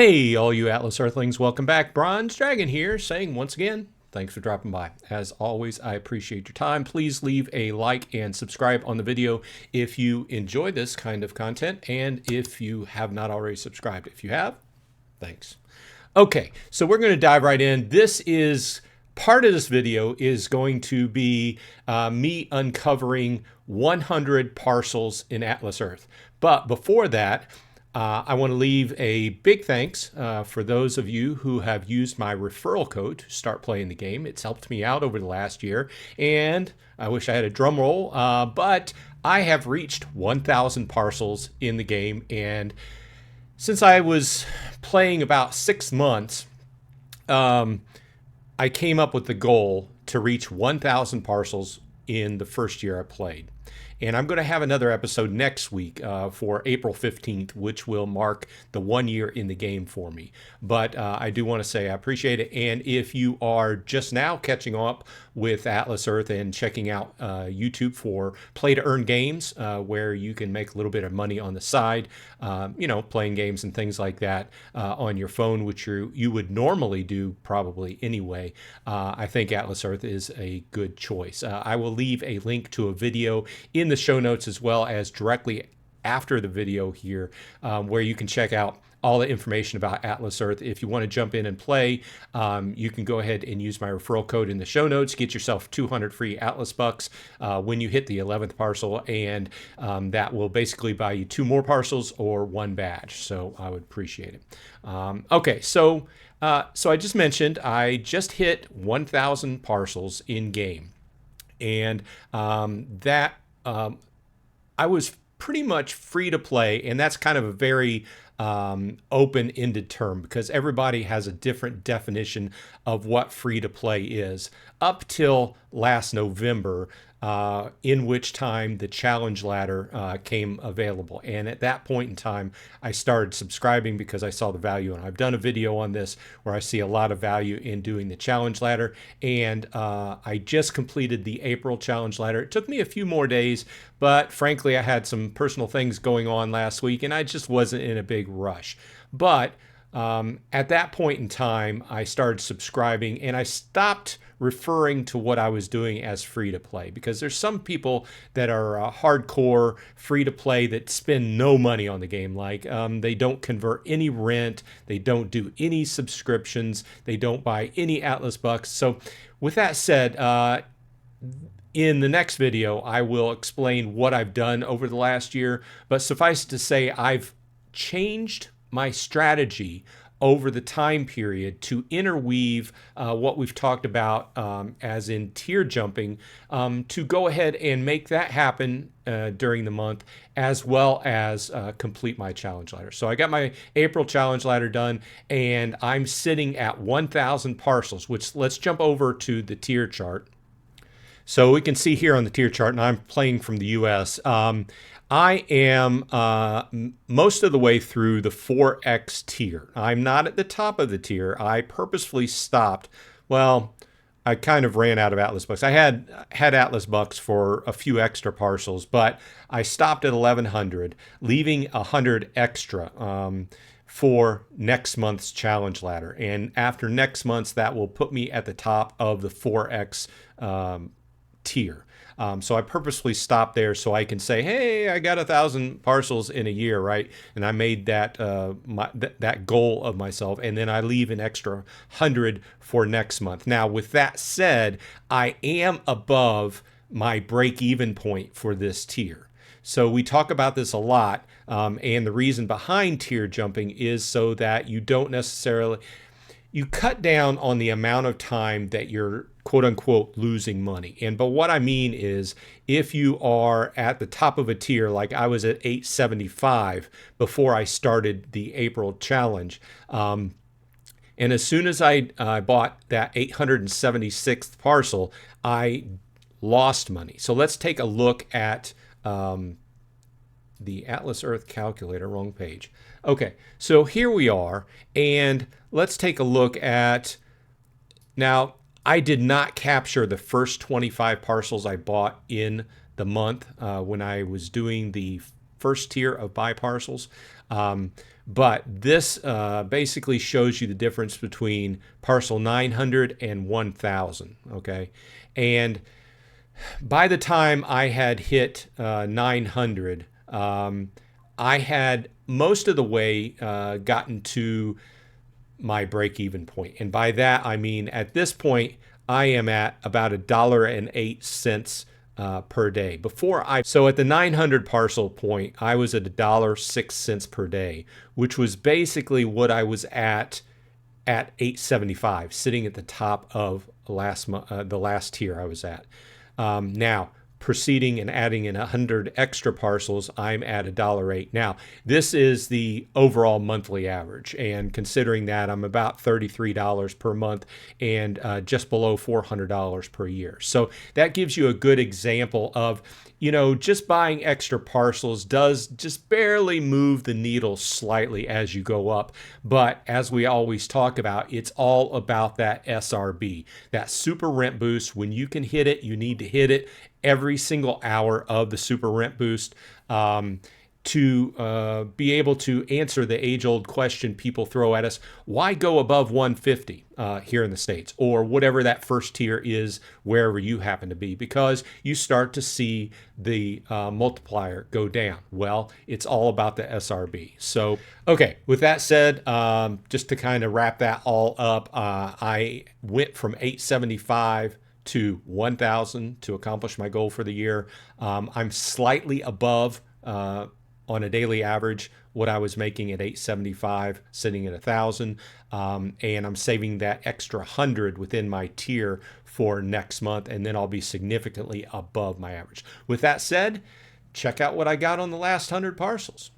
Hey, all you Atlas Earthlings, welcome back. Bronze Dragon here, saying once again, thanks for dropping by. As always, I appreciate your time. Please leave a like and subscribe on the video if you enjoy this kind of content, and if you have not already subscribed. If you have, thanks. Okay, so we're going to dive right in. Part of this video is going to be me uncovering 100 parcels in Atlas Earth. But before that, I want to leave a big thanks for those of you who have used my referral code to start playing the game. It's helped me out over the last year, and I wish I had a drum roll, but I have reached 1,000 parcels in the game, and since I was playing about 6 months, I came up with the goal to reach 1,000 parcels in the first year I played. And I'm going to have another episode next week for April 15th, which will mark the 1 year in the game for me. But I do want to say I appreciate it. And if you are just now catching up with Atlas Earth and checking out YouTube for play to earn games, where you can make a little bit of money on the side, playing games and things like that on your phone, which you would normally do probably anyway, I think Atlas Earth is a good choice. I will leave a link to a video in the show notes as well as directly after the video here, where you can check out all the information about Atlas Earth. If you want to jump in and play, you can go ahead and use my referral code in the show notes. Get yourself 200 free Atlas bucks when you hit the 11th parcel, and that will basically buy you 2 more parcels or 1 badge. So I would appreciate it. Okay, so I just mentioned I just hit 1,000 parcels in game, and I was pretty much free to play, and that's kind of a very open-ended term because everybody has a different definition of what free to play is. Up till last November, in which time the challenge ladder came available. And at that point in time, I started subscribing because I saw the value. And I've done a video on this where I see a lot of value in doing the challenge ladder. And I just completed the April challenge ladder. It took me a few more days, but frankly, I had some personal things going on last week and I just wasn't in a big rush. But at that point in time, I started subscribing and I stopped referring to what I was doing as free to play, because there's some people that are hardcore free to play that spend no money on the game. Like they don't convert any rent, they don't do any subscriptions, they don't buy any Atlas bucks. So with that said, in the next video, I will explain what I've done over the last year, but suffice it to say, I've changed my strategy over the time period to interweave what we've talked about as in tier jumping, to go ahead and make that happen during the month, as well as complete my challenge ladder. So I got my April challenge ladder done, and I'm sitting at 1,000 parcels, which let's jump over to the tier chart. So we can see here on the tier chart, and I'm playing from the US, I am most of the way through the 4X tier. I'm not at the top of the tier. I purposefully stopped. Well, I kind of ran out of Atlas bucks. I had Atlas bucks for a few extra parcels, but I stopped at 1,100, leaving 100 extra for next month's challenge ladder. And after next month's, that will put me at the top of the 4X tier. So I purposely stopped there so I can say, hey, I got 1,000 parcels in a year, right? And I made that that goal of myself, and then I leave an extra 100 for next month. Now, with that said, I am above my break-even point for this tier. So we talk about this a lot, and the reason behind tier jumping is so that you don't necessarily, you cut down on the amount of time that you're quote unquote losing money. And but what I mean is, if you are at the top of a tier, like I was at 875 before I started the April challenge, and as soon as I bought that 876th parcel, I lost money. So let's take a look at the Atlas Earth calculator, wrong page. Okay, so here we are, and let's take a look at, now I did not capture the first 25 parcels I bought in the month when I was doing the first tier of buy parcels. But this basically shows you the difference between parcel 900 and 1,000. Okay. And by the time I had hit 900, I had most of the way gotten to my break-even point. And by that, I mean, at this point, I am at about $1.08 per day. So at the 900 parcel point, I was at $1.06 per day, which was basically what I was at 875, sitting at the top of the last tier I was at. Now, proceeding and adding in 100 extra parcels, I'm at $1.08. Now, this is the overall monthly average, and considering that, I'm about $33 per month and just below $400 per year. So that gives you a good example of, just buying extra parcels does just barely move the needle slightly as you go up. But as we always talk about, it's all about that SRB, that super rent boost. When you can hit it, you need to hit it every single hour of the super rent boost. To be able to answer the age-old question people throw at us, why go above 150 here in the States, or whatever that first tier is wherever you happen to be? Because you start to see the multiplier go down. Well, it's all about the SRB. So, okay, with that said, just to kind of wrap that all up, I went from 875 to 1,000 to accomplish my goal for the year. I'm slightly above on a daily average what I was making at 875, sitting at 1,000, and I'm saving that extra 100 within my tier for next month, and then I'll be significantly above my average. With that said, check out what I got on the last 100 parcels.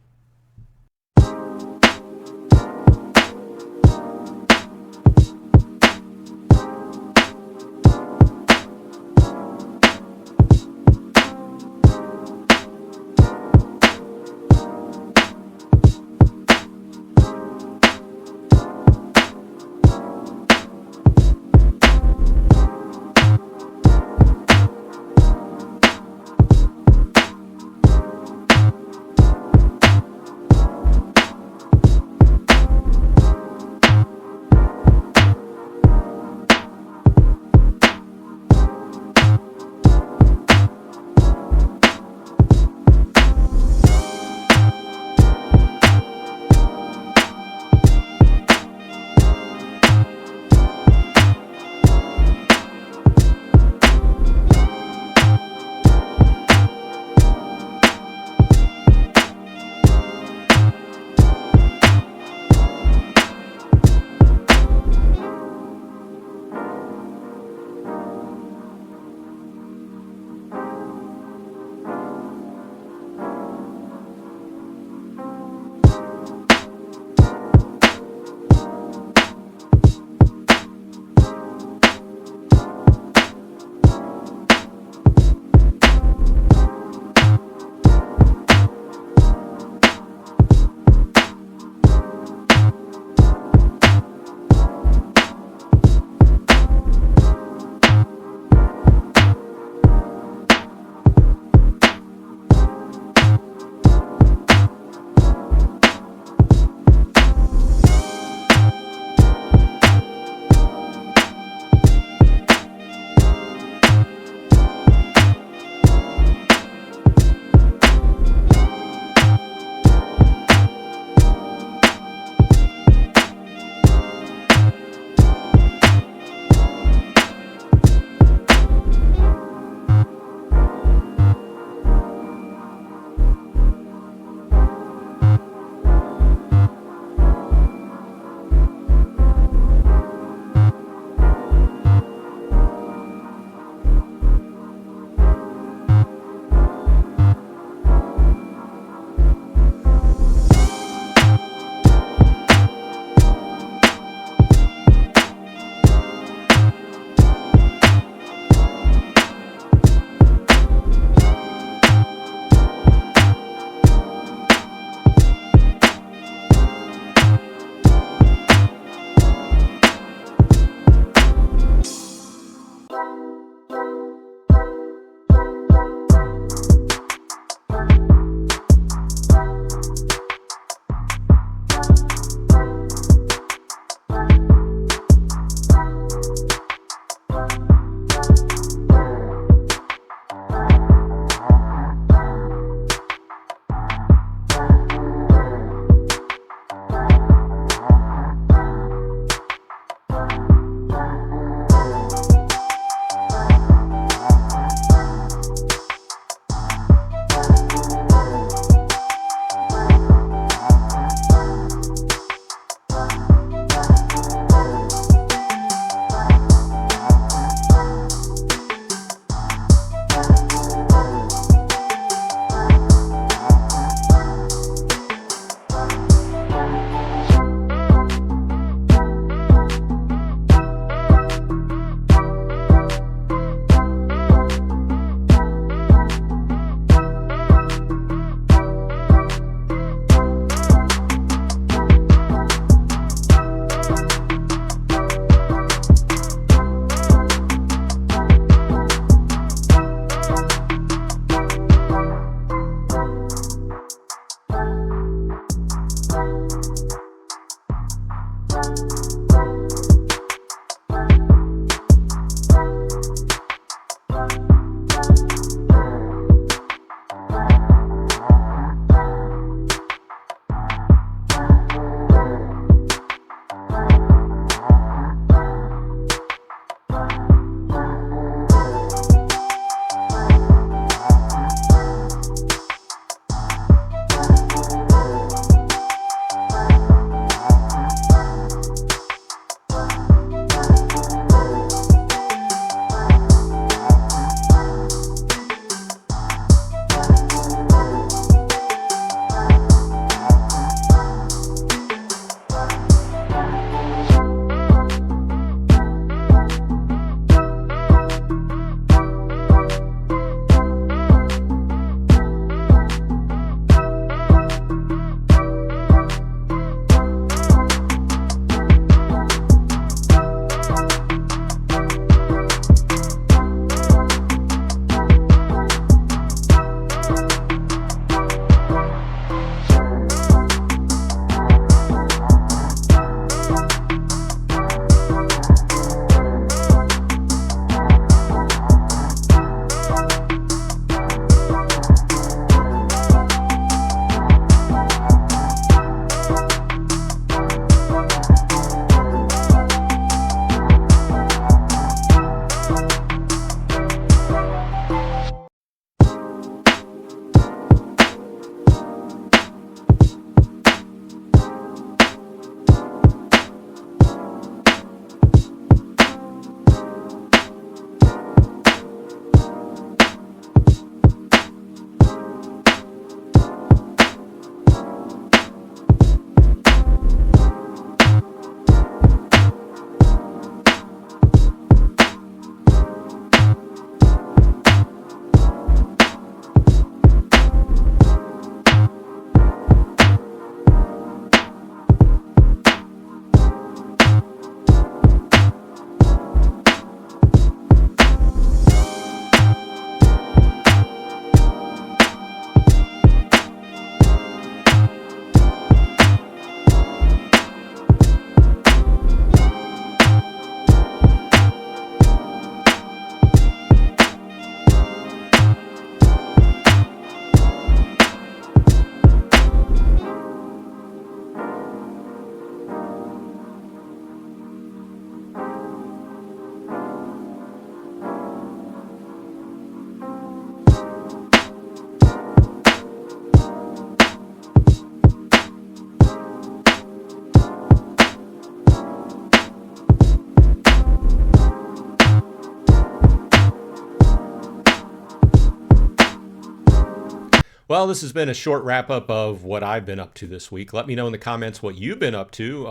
Well, this has been a short wrap up of what I've been up to this week. Let me know in the comments what you've been up to.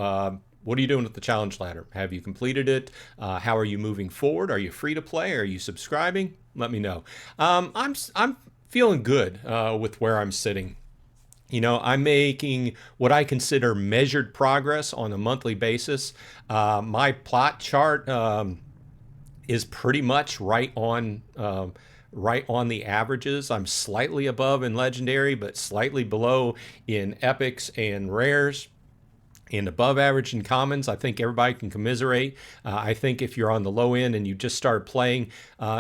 What are you doing with the challenge ladder? Have you completed it? How are you moving forward? Are you free to play? Are you subscribing? Let me know. I'm feeling good with where I'm sitting. I'm making what I consider measured progress on a monthly basis. My plot chart is pretty much right on the averages. I'm slightly above in legendary, but slightly below in epics and rares, and above average in commons. I think everybody can commiserate. I think if you're on the low end and you just started playing,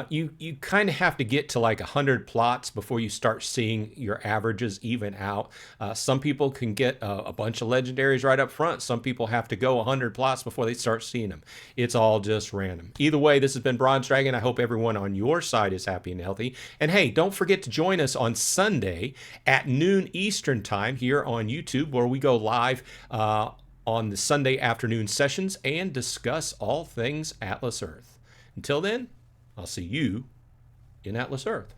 you kind of have to get to like 100 plots before you start seeing your averages even out. Some people can get a bunch of legendaries right up front. Some people have to go 100 plots before they start seeing them. It's all just random. Either way, this has been Bronze Dragon. I hope everyone on your side is happy and healthy. And hey, don't forget to join us on Sunday at noon Eastern time here on YouTube, where we go live on the Sunday afternoon sessions and discuss all things Atlas Earth. Until then, I'll see you in Atlas Earth.